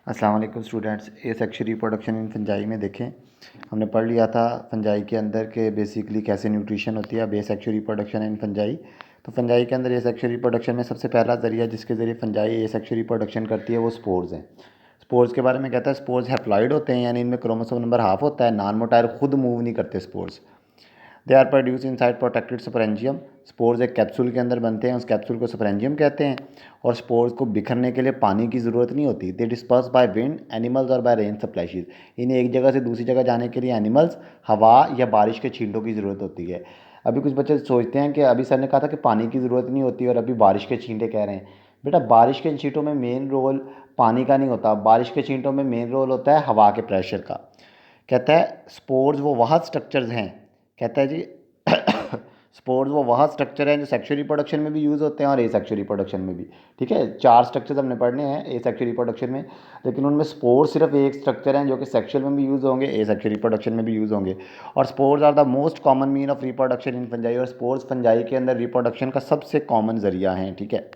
अस्सलाम वालेकुम students. Sexual reproduction in fungi में देखें, हमने पढ़ लिया था फंजाई के अंदर के बेसिकली कैसे न्यूट्रिशन होती है। अब सेक्शुअल रिप्रोडक्शन इन फंजाई, तो फंजाई के अंदर सेक्शुअल रिप्रोडक्शन में सबसे पहला ज़रिया जिसके ज़रिए फंजाई सेक्शुअल रिप्रोडक्शन करती है वो स्पोर्स हैं। स्पोर्स के बारे में कहता है स्पोर्स हैप्लॉइड होते हैं, यानी इनमें क्रोमोसोम नंबर हाफ होता है। नॉन मोटाइल खुद मूव नहीं करते spores. They are produce inside protected sporangium. Spores एक कैप्सूल के अंदर बनते हैं, उस कैप्सूल को स्पोरेंजियम कहते हैं। और स्पोर्स को बिखरने के लिए पानी की ज़रूरत नहीं होती। दे डिस्पर्स बाय विंड, एनिमल्स और बाय रेन सप्लाइज। इन्हें एक जगह से दूसरी जगह जाने के लिए एनिमल्स, हवा या बारिश के छींटों की ज़रूरत होती है। अभी कुछ बच्चे सोचते हैं कि अभी सर ने कहा था कि पानी की ज़रूरत नहीं होती और अभी बारिश के छींटे कह रहे हैं। बेटा, बारिश के छींटों में मेन रोल पानी का नहीं होता। बारिश के छींटों में मेन रोल होता है हवा के प्रेशर का। कहता है स्पोर्स वो वह स्ट्रक्चर्स हैं, कहता है जी स्पोर्स वो वह स्ट्रक्चर हैं जो सेक्सुअल रिप्रोडक्शन में भी यूज़ होते हैं और एसेक्सुअल रिप्रोडक्शन में भी। ठीक है, 4 स्ट्रक्चर्स हमने पढ़ने हैं एसेक्सुअल रिप्रोडक्शन में, लेकिन उनमें स्पोर्स सिर्फ एक स्ट्रक्चर हैं जो कि सेक्सुअल में भी यूज़ होंगे, एसेक्सुअल रिप्रोडक्शन में भी यूज़ होंगे। और spores are the most common mean of reproduction in fungi. और स्पोर्स फंजाई के अंदर रिप्रोडक्शन का सबसे कॉमन जरिया हैं। ठीक है,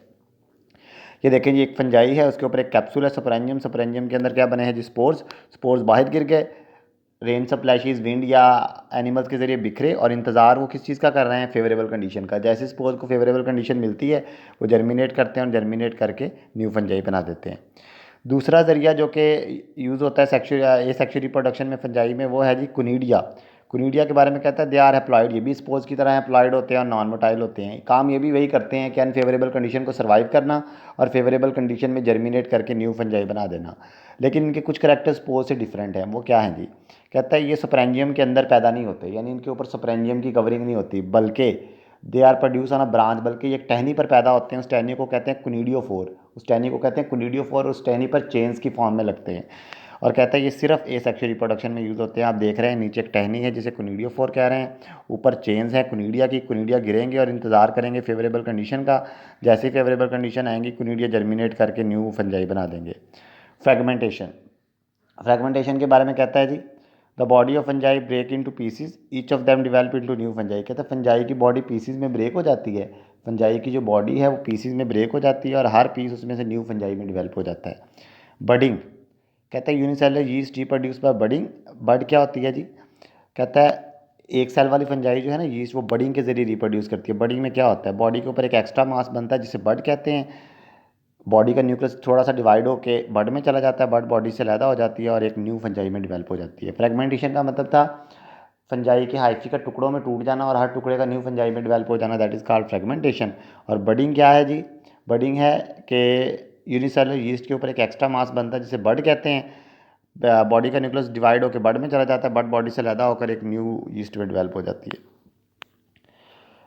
ये देखें जी, एक फंजाई है, उसके ऊपर एक कैप्सूल है स्पोरेंजियम। स्पोरेंजियम के अंदर क्या बने हैं जी? स्पोर्स। स्पोर्स बाहर गिर गए, रेन सप्लाइज विंड या एनिमल्स के ज़रिए बिखरे, और इंतज़ार वो किस चीज़ का कर रहे हैं? फेवरेबल कंडीशन का। जैसे स्पोर्स को फेवरेबल कंडीशन मिलती है वो जर्मिनेट करते हैं और जर्मिनेट करके न्यू फंजाई बना देते हैं। दूसरा ज़रिया जो कि यूज़ होता है सेक्शुअल सेक्शुअल रिप्रोडक्शन में फंजाई में, वो है जी कुनीडिया। कुनीडिया के बारे में कहता है दे आर हैप्लॉइड। ये भी स्पोर्स की तरह हैप्लॉइड होते हैं और नॉन मोटाइल होते हैं। काम ये भी वही करते हैं कि अनफेवरेबल कंडीशन को सर्वाइव करना और फेवरेबल कंडीशन में जर्मिनेट करके न्यू फंजाई बना देना। लेकिन इनके कुछ करैक्टर स्पोर्स से डिफरेंट हैं। वो क्या हैं जी? कहता है ये स्पोरेंजियम के अंदर पैदा नहीं होते, यानी इनके ऊपर स्पोरेंजियम की कवरिंग नहीं होती, बल्कि they are produce on a branch. बल्कि ये एक टहनी पर पैदा होते हैं। उस टहनी को कहते हैं कुनीडियोफोर। उस टहनी को कहते हैं कुनीडियोफोर। उस टहनी पर चेन्स की फॉर्म में लगते हैं। और कहता है ये सिर्फ एसेक्सुअल रिप्रोडक्शन में यूज़ होते हैं। आप देख रहे हैं नीचे एक टहनी है जिसे कुनीडियोफोर कह रहे हैं, ऊपर चेन्स है कुनीडिया की। कुनीडिया गिरेंगे और इंतज़ार करेंगे फेवरेबल कंडीशन का। जैसे ही फेवरेबल कंडीशन आएंगी कुनीडिया जर्मिनेट करके न्यू फंजाई बना देंगे। फ्रेगमेंटेशन। फ्रेगमेंटेशन के बारे में कहता है जी the body of fungi break into pieces, each of them develop into new fungi. कहता है फंजाई की बॉडी पीसीज में ब्रेक हो जाती है। फंजाई की जो बॉडी है वो पीसीज में ब्रेक हो जाती है और हर पीस उसमें से न्यू फंजाई में डेवलप हो जाता है। बडिंग। कहता है unicellular yeast reproduce by budding. Bud क्या होती है जी? कहता है एक सेल वाली फंजाई जो है ना यीस्ट, वो बडिंग के जरिए रिप्रोड्यूस करती है। बडिंग में क्या होता है? बॉडी के ऊपर एक एक्स्ट्रा मास बनता है जिसे बड कहते हैं। बॉडी का न्यूक्लियस थोड़ा सा डिवाइड होके बड में चला जाता है, बड बॉडी से अलग हो जाती है और एक न्यू फंजाई में डेवलप हो जाती है। फ्रेगमेंटेशन का मतलब था फंजाई के हाइफी का टुकड़ों में टूट जाना और हर टुकड़े का न्यू फंजाई में डेवलप हो जाना, दैट इज़ कॉल्ड फ्रेगमेंटेशन। और बडिंग क्या है जी? बडिंग है कि यूनिसेलुलर यीस्ट के ऊपर एक एक्स्ट्रा मास बनता है जिसे बड कहते हैं। बॉडी का न्यूक्लियस डिवाइड होकर बड में चला जाता है, बड बॉडी से अलग होकर एक न्यू यीस्ट में डेवलप हो जाती है।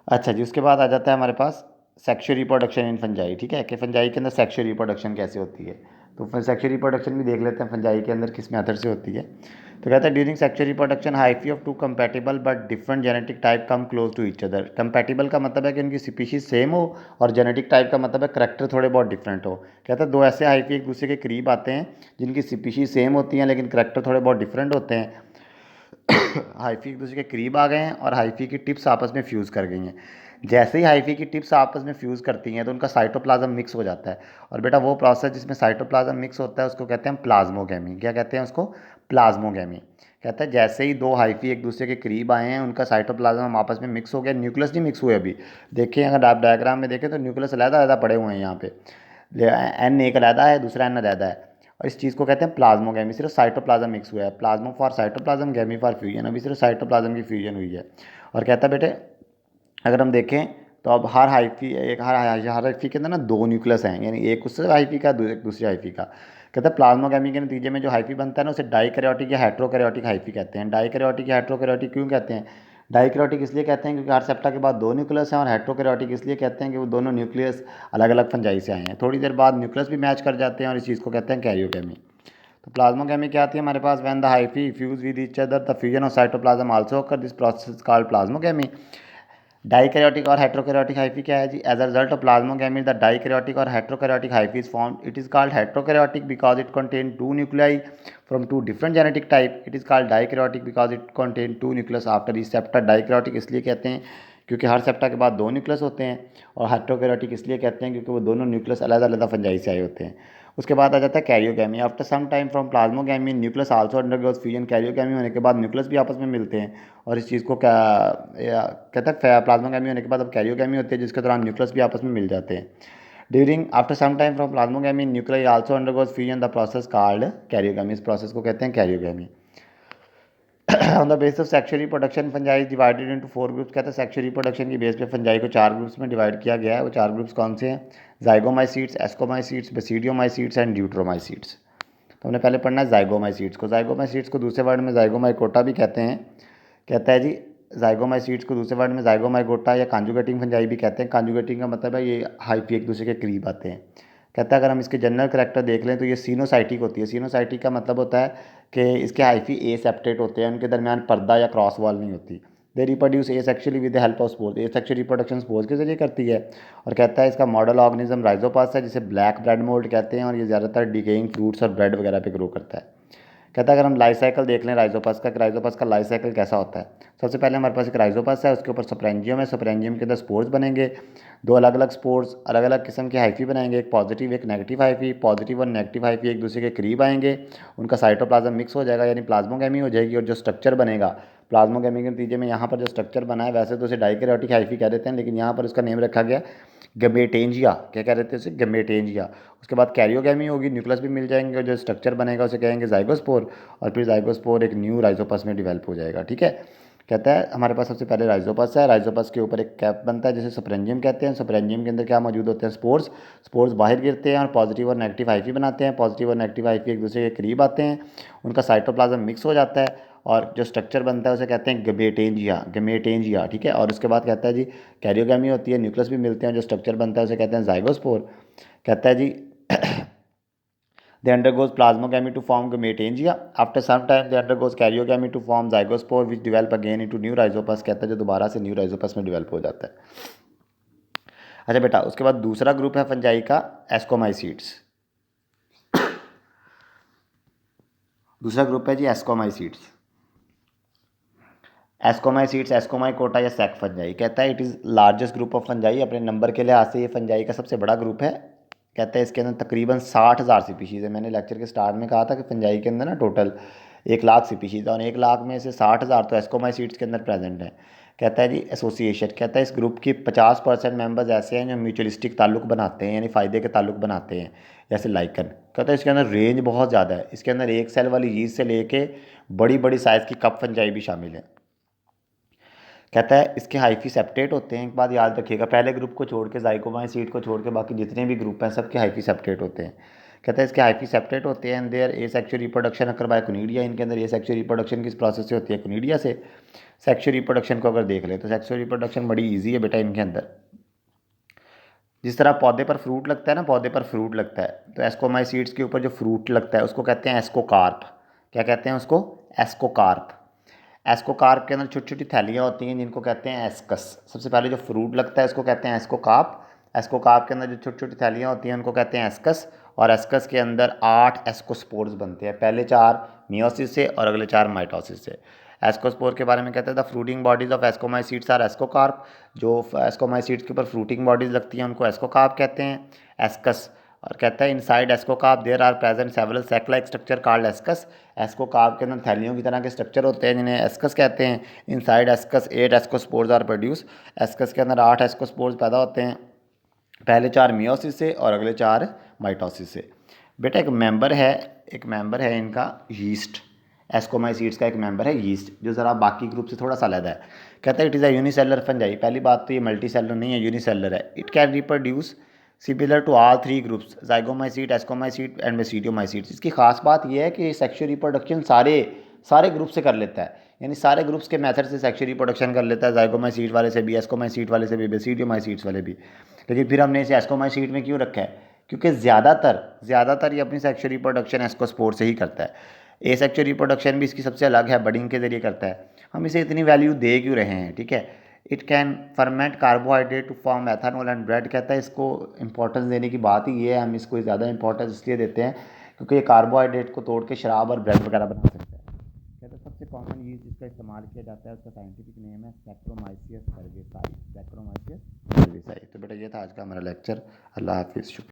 अच्छा जी, उसके बाद आ जाता है हमारे पास सेक्शुअल रिप्रोडक्शन इन फंजाई। ठीक है, कि फंजाई के अंदर सेक्शुअल रिप्रोडक्शन कैसे होती है। तो फिर सेक्शुअल रिप्रोडक्शन भी देख लेते हैं फंजाई के अंदर किस मेथड से होती है। तो कहता है during sexual reproduction hyphae of two compatible but different genetic type come close to each other. Compatible का मतलब है कि उनकी स्पीशीज सेम हो, और जेनेटिक टाइप का मतलब है करैक्टर थोड़े बहुत डिफरेंट हो। कहता है दो ऐसे हाइफी एक दूसरे के करीब आते हैं जिनकी स्पीशीज सेम होती हैं लेकिन करैक्टर थोड़े बहुत डिफरेंट होते हैं। हाइफी एक दूसरे के करीब आ गए हैं और हाइफी की टिप्स आपस में फ्यूज़ कर गई हैं। जैसे ही हाइफी की टिप्स आपस में फ्यूज़ करती हैं तो उनका साइटोप्लाज्म मिक्स हो जाता है। और बेटा वो प्रोसेस जिसमें साइटोप्लाज्म मिक्स होता है उसको कहते हैं प्लाज्मोगेमी। क्या कहते हैं उसको? प्लाज्मोगेमी। कहता है जैसे ही दो हाइफी एक दूसरे के करीब आए हैं उनका साइटोप्लाज्म आपस में मिक्स हो गया। न्यूक्लियस नहीं मिक्स हुए अभी। देखिए अगर आप डायग्राम में देखें तो न्यूक्लियस अलग-अलग पड़े हुए हैं यहाँ पे। एन एक अलग है, दूसरा एन अलग है। और इस चीज़ को कहते हैं प्लाज्मोगेमी। सिर्फ साइटोप्लाज्म मिक्स हुआ है। प्लाज्मो फॉर साइटोप्लाज्म, गेमी फॉर फ्यूजन। अभी सिर्फ साइटोप्लाज्म की फ्यूजन हुई है। और कहता है बेटे अगर हम देखें तो अब हर हाइफी एक हर हाइफी के अंदर ना दो न्यूक्लियस हैं, यानी एक उस हाइफी का एक दूसरी हाइफी का। कहता है प्लाज्मोगेमी के नतीजे में जो हाइफी बनता है ना उसे डाइकैरियोटिक या हेट्रोकैरियोटिक हाइफी कहते हैं। डाइकैरियोटिक या हेट्रोकैरियोटिक क्यों कहते हैं? डाइकैरियोटिक इसलिए कहते हैं क्योंकि हर सेप्टा के बाद दो न्यूक्लियस हैं, और हेट्रोकैरियोटिक इसलिए कहते हैं कि वो दोनों न्यूक्लियस अलग अलग फंजाई से आए हैं। थोड़ी देर बाद न्यूक्लियस भी मैच कर जाते हैं और इस चीज़ को कहते हैं कैरियोगेमी। तो प्लाज्मोगेमी क्या आती है हमारे पास? When the hyphae fuse with each other the fusion of cytoplasm also occur, this process called plasmogamy. Dikaryotic और हेट्रोकैरियोटिक हाइफी क्या है जी? As a result of plasmogamy the dikaryotic और heterokaryotic hyphae is formed. It is called heterokaryotic because it contain two nuclei from two different genetic type. It is called dikaryotic because it contain two nucleus after each septa. Dikaryotic इसलिए कहते हैं क्योंकि हर septa के बाद 2 nucleus होते हैं, और हेटेरोकैरियोटिक इसलिए कहते हैं क्योंकि वो दोनों न्यूक्लियस अलग अलग फंजाई से आए होते हैं। उसके बाद आ जाता है karyogamy. After some time from plasmogamy nucleus also undergoes fusion. Karyogamy होने के बाद न्यूक्लियस भी आपस में मिलते हैं, और इस चीज़ को क्या कहते हैं, प्लाज्मोगैमी होने के बाद अब कैरियोगैमी होती है, जिसके दौरान न्यूक्लियस भी आपस में मिल जाते हैं। During after some time from plasmogamy nucleus also undergoes fusion, the process called karyogamy. इस प्रोसेस को कहते हैं karyogamy. On the base of sexual reproduction fungi divided into 4 groups. कहते हैं सेक्सुअल रिप्रोडक्शन की बेस पे फंजाई को 4 ग्रुप्स में डिवाइड किया गया है। वो 4 ग्रुप्स कौन से हैं? जाइगोमाइसीट्स, एस्कोमाइसीट्स, बेसिडियोमाइसीट्स एंड ड्यूट्रोमाइसीट्स। तो हमने पहले पढ़ना है जाइगोमाइसीट्स को। जाइगोमाइसीट्स को दूसरे वर्ड में जाइगोमाइकोटा भी कहते हैं। कहता है जी जाइगोमाइसीट्स को दूसरे वर्ड में जाइगोमाइकोटा या कॉन्जुगेटिंग फंजाई भी कहते हैं। कॉन्जुगेटिंग का मतलब है ये हाइफी एक दूसरे के करीब आते हैं। कहता है अगर हम इसके जनरल करैक्टर देख लें तो ये सीनोसाइटिक होती है। सीनोसाइटिक का मतलब होता है कि इसके हाइफी ए सेप्टेट होते हैं, उनके दरमियान पर्दा या क्रॉस वॉल नहीं होती। They reproduce A sexually with the help of spores. A sexual reproduction spores के जरिए करती है। और कहता है इसका मॉडल ऑर्गेनिज्म राइजोपस है, जिसे ब्लैक ब्रेड मोल्ड कहते हैं, और ये ज़्यादातर डिकेइंग फ्रूट्स और ब्रेड वगैरह पे ग्रो करता है। कहता है अगर हम लाइफ साइकिल देख लें राइजोपस का, कि राइजोपस का लाइफ साइकिल कैसा होता है। सबसे पहले हमारे पास एक राइजोपस है, उसके ऊपर स्पोरेंजियम है। स्पोरेंजियम के अंदर स्पोर्स बनेंगे, 2 अलग अलग स्पोर्स अलग अलग किस्म के हाइफी बनाएंगे, एक पॉजिटिव एक नेगेटिव हाइफी। पॉजिटिव और नेगेटिव हाइफी एक दूसरे के करीब आएंगे, उनका साइटोप्लाज्म मिक्स हो जाएगा यानी प्लाज्मोगैमी हो जाएगी, और जो स्ट्रक्चर बनेगा प्लाज्मोगैमी के नतीजे में यहाँ पर जो स्ट्रक्चर बना है, वैसे तो उसे डाइकैरियोटिक हाइफी कह देते हैं, लेकिन यहाँ पर उसका नेम रखा गया गमेटेंजिया। क्या कह रहे थे उसे? गमेटेंजिया। उसके बाद कैरियोगैमी होगी, न्यूक्लियस भी मिल जाएंगे, और जो स्ट्रक्चर बनेगा उसे कहेंगे जाइगोस्पोर, और फिर जाइगोस्पोर एक न्यू राइजोपस में डेवलप हो जाएगा। ठीक है। कहता है हमारे पास सबसे पहले राइजोपस है। राइजोपस के ऊपर एक कैप बनता है जिसे स्पोरेंजियम कहते हैं। स्पोरेंजियम के अंदर क्या मौजूद होते हैं? स्पोर्स। स्पोर्स बाहर गिरते हैं और पॉजिटिव और नेगेटिव हाइफी बनाते हैं। पॉजिटिव और नेगेटिव हाइफी एक दूसरे के करीब आते हैं, उनका साइटोप्लाज्म मिक्स हो जाता है, और जो स्ट्रक्चर बनता है उसे कहते हैं गमेटेंजिया। गमेटेंजिया। ठीक है। और उसके बाद कहता है जी कैरियोगैमी होती है, न्यूक्लियस भी मिलते हैं, जो स्ट्रक्चर बनता है उसे कहते हैं जाइगोस्पोर। कहता है जी they undergoes plasmogamy to form gametangia. After some time they undergoes karyogamy to form zygospore which develop again into new rhizopus। कहता है जो दोबारा से न्यू राइजोपस में डेवलप हो जाता है। अच्छा बेटा, उसके बाद दूसरा ग्रुप है फंजाई का एस्कोमाइसीट्स। दूसरा ग्रुप है जी एस्कोमाइसीट्स। एस्कोमाइसीट्स, एस्कोमाइकोटा या सैक फंजाई। कहता है it is largest group of fungi. अपने नंबर के लिहाज से ये फंजाई का सबसे बड़ा ग्रुप है। कहता है इसके अंदर तकरीबन 60,000 स्पीशीज़ है। मैंने लेक्चर के स्टार्ट में कहा था कि फंजाई के अंदर ना टोटल 1,00,000 स्पीशीज़ है, और 1,00,000 में से 60,000 तो एस्कोमाइसीट्स के अंदर प्रेजेंट है। कहता है जी एसोसिएशन। कहता है इस ग्रुप की 50% मेंबर्स ऐसे हैं जो म्यूचुअलिस्टिक ताल्लुक बनाते हैं, यानी फ़ायदे के ताल्लुक बनाते हैं, जैसे लाइकन। कहता है इसके अंदर रेंज बहुत ज़्यादा है। इसके अंदर एक सेल वाली यीस्ट से लेके बड़ी बड़ी साइज़ की कप फंजाई भी शामिल है। कहता है इसके हाइफी सेप्टेट होते हैं। एक बात याद रखिएगा, पहले ग्रुप को छोड़ के, जाइगोमाइसीट को छोड़ के बाकी जितने भी ग्रुप हैं सबके हाइफी सेप्टेट होते हैं। कहता है इसके हाइफी सेप्टेट होते हैं। And there asexual reproduction occur by conidia. इनके अंदर ये सेक्सुअल रिप्रोडक्शन किस प्रोसेस से होती है? कोनिडिया से। सेक्सुअल रिप्रोडक्शन को अगर देख ले तो सेक्सुअल रिप्रोडक्शन बड़ी ईजी है बेटा इनके अंदर। जिस तरह पौधे पर फ्रूट लगता है ना, पौधे पर फ्रूट लगता है, तो एस्कोमाइसीट्स के ऊपर जो फ्रूट लगता है उसको कहते हैं एस्कोकार्प। क्या कहते हैं उसको? एस्कोकार्प। एस्कोकार्प के अंदर छोटी छोटी थैलियाँ होती हैं जिनको कहते हैं एस्कस। सबसे पहले जो फ्रूट लगता है उसको कहते हैं एस्कोकार्प। एस्कोकार्प के अंदर जो छोटी छोटी थैलियाँ होती हैं उनको कहते हैं एस्कस, और एस्कस के अंदर 8 एस्कोस्पोर्स बनते हैं, पहले 4 मियोसिस से और अगले 4 माइटोसिस से। एस्कोस्पोर के बारे में कहते हैं the fruiting bodies of ascomycetes are ascocarp. जो एस्कोमाइसीट्स के ऊपर फ्रूटिंग बॉडीज लगती हैं उनको एस्कोकार्प कहते हैं, एस्कस। और कहता है inside ascocarp there are present several sac like structure called ascus. Ascocarp के अंदर थैलियों की तरह के स्ट्रक्चर होते हैं जिन्हें एस्कस कहते हैं। Inside ascus 8 ascospores are produce. Ascus के अंदर 8 एस्कोस्पोर्स पैदा होते हैं, पहले 4 मियोसिस से और अगले 4 माइटोसिस से। बेटा एक मेंबर है इनका यीस्ट। एस्कोमाइसीट्स का एक मेंबर है यीस्ट, जो ज़रा बाकी ग्रुप से थोड़ा सा अलग है। कहता है it is a unicellular fungi. पहली बात तो ये मल्टी सेलर नहीं है, यूनिसेलर है। It can reproduce similar to all 3 groups zygomycete, ascomycete and basidiomycete. इसकी खास बात यह है कि सेक्सुअल रिप्रोडक्शन सारे ग्रुप से कर लेता है, यानी सारे ग्रुप्स के मेथड से सेक्सुअल रिप्रोडक्शन कर लेता है। जाइगोमाइसीट वाले से भी, एस्कोमाइसीट वाले से भी, बेसिडियोमाइसीट्स वाले भी। लेकिन फिर हमने इसे एस्कोमाइसीट में क्यों रखा है? क्योंकि ज़्यादातर ये अपनी सेक्सुअल रिप्रोडक्शन एस्कोस्पोर से ही करता है। ए सेक्सुअल रिप्रोडक्शन भी इसकी सबसे अलग है, बडिंग के जरिए करता है। हम इसे इतनी वैल्यू दे क्यों रहे हैं? ठीक है। It can ferment carbohydrate to form ethanol and bread. कहता है इसको इंपॉर्टेंस देने की बात ही ये है, हम इसको ज़्यादा इंपॉर्टेंस इसलिए देते हैं क्योंकि ये कार्बोहाइड्रेट को तोड़ के शराब और ब्रेड वगैरह बना सकता है। कहता है सबसे कॉमन यीस्ट जिसका इस्तेमाल इस्तेमाल किया जाता है उसका साइंटिफिक नेम है सैक्रोमाइसियस सर्वेसाई। सैक्रोमाइसियस सर्वेसाई। तो बेटा ये था आज का हमारा लेक्चर। अल्लाह हाफिज़। शुक्रिया।